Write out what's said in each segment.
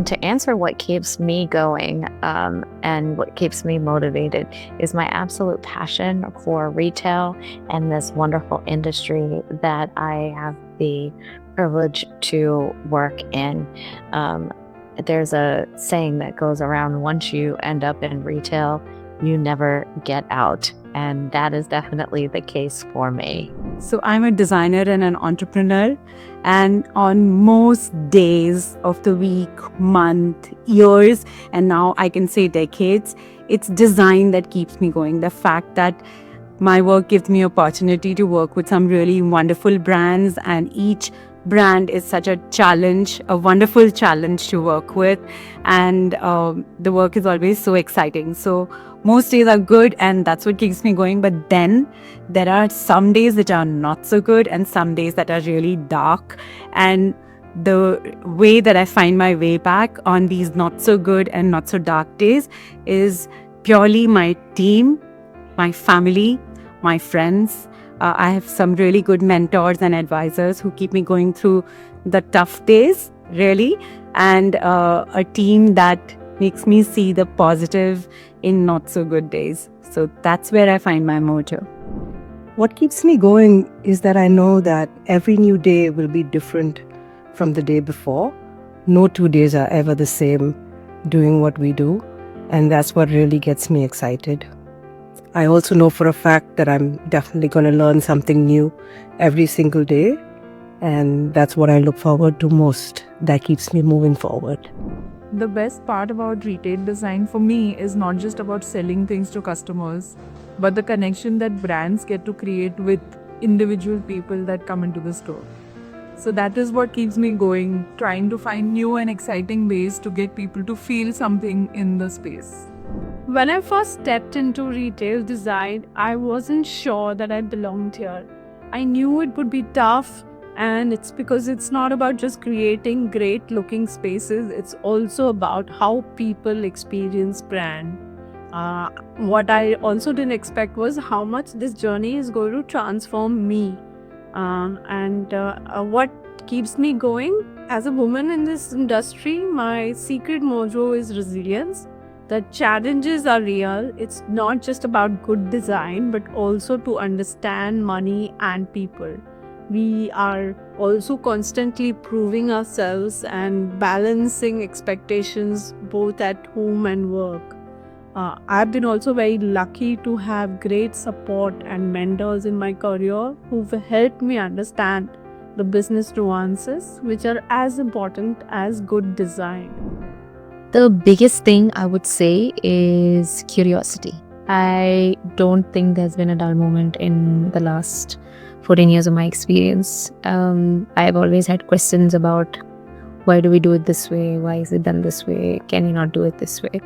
to answer what keeps me going and what keeps me motivated is my absolute passion for retail and this wonderful industry that I have the privilege to work in. Um, there's a saying that goes around, once you end up in retail, you never get out. And that is definitely the case for me. So I'm a designer and an entrepreneur, and on most days of the week, month, years, and now I can say decades, it's design that keeps me going. The fact that my work gives me opportunity to work with some really wonderful brands, and each brand is such a challenge, a wonderful challenge to work with, and the work is always so exciting. So most days are good, and that's what keeps me going. But then there are some days that are not so good, and some days that are really dark. And the way that I find my way back on these not so good and not so dark days is purely my team, my family, my friends. I have some really good mentors and advisors who keep me going through the tough days, really, and a team that makes me see the positive in not so good days. So that's where I find my mojo. What keeps me going is that I know that every new day will be different from the day before. No 2 days are ever the same doing what we do, and that's what really gets me excited. I also know for a fact that I'm definitely going to learn something new every single day, and that's what I look forward to most. That keeps me moving forward. The best part about retail design for me is not just about selling things to customers, but the connection that brands get to create with individual people that come into the store. So that is what keeps me going, trying to find new and exciting ways to get people to feel something in the space. When I first stepped into retail design, I wasn't sure that I belonged here. I knew it would be tough, and it's because it's not about just creating great looking spaces, it's also about how people experience brand. What I also didn't expect was how much this journey is going to transform me. And what keeps me going as a woman in this industry, my secret mojo is resilience. The challenges are real. It's not just about good design, but also to understand money and people. We are also constantly proving ourselves and balancing expectations both at home and work. I've been also very lucky to have great support and mentors in my career who've helped me understand the business nuances, which are as important as good design. The biggest thing I would say is curiosity. I don't think there's been a dull moment in the last 14 years of my experience. I've always had questions about why do we do it this way? Why is it done this way? Can we not do it this way?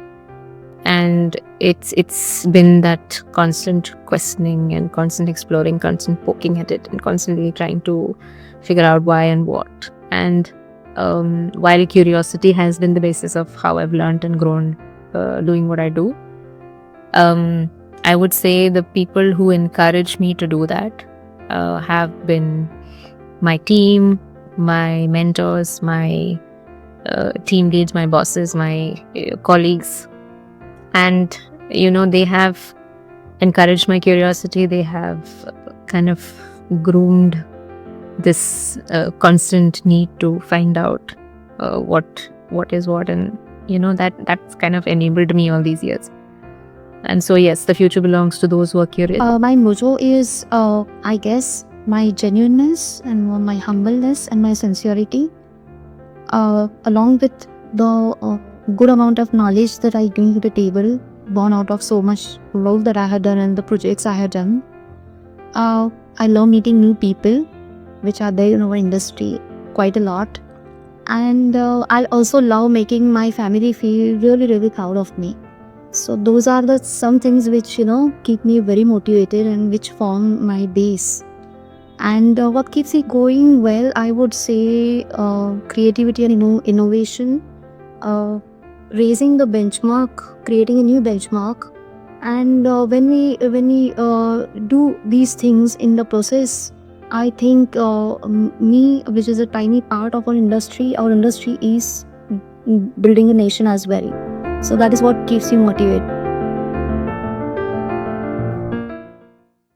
And it's been that constant questioning and constant exploring, constant poking at it, and constantly trying to figure out why and what. And while curiosity has been the basis of how I've learned and grown doing what I do, I would say the people who encourage me to do that have been my team, my mentors, my team leads, my bosses, my colleagues. And, they have encouraged my curiosity. They have kind of groomed this constant need to find out what is what, and that's kind of enabled me all these years. And so yes, the future belongs to those who are curious. My mojo is, I guess, my genuineness and my humbleness and my sincerity, along with the good amount of knowledge that I bring to the table, born out of so much work that I had done and the projects I had done. I love meeting new people, which are there in our industry quite a lot. And I also love making my family feel really, really proud of me. So those are the some things which, keep me very motivated and which form my base. And what keeps me going, well, I would say creativity and innovation, raising the benchmark, creating a new benchmark. And when we do these things in the process, I think me, which is a tiny part of our industry is building a nation as well. So that is what keeps you motivated.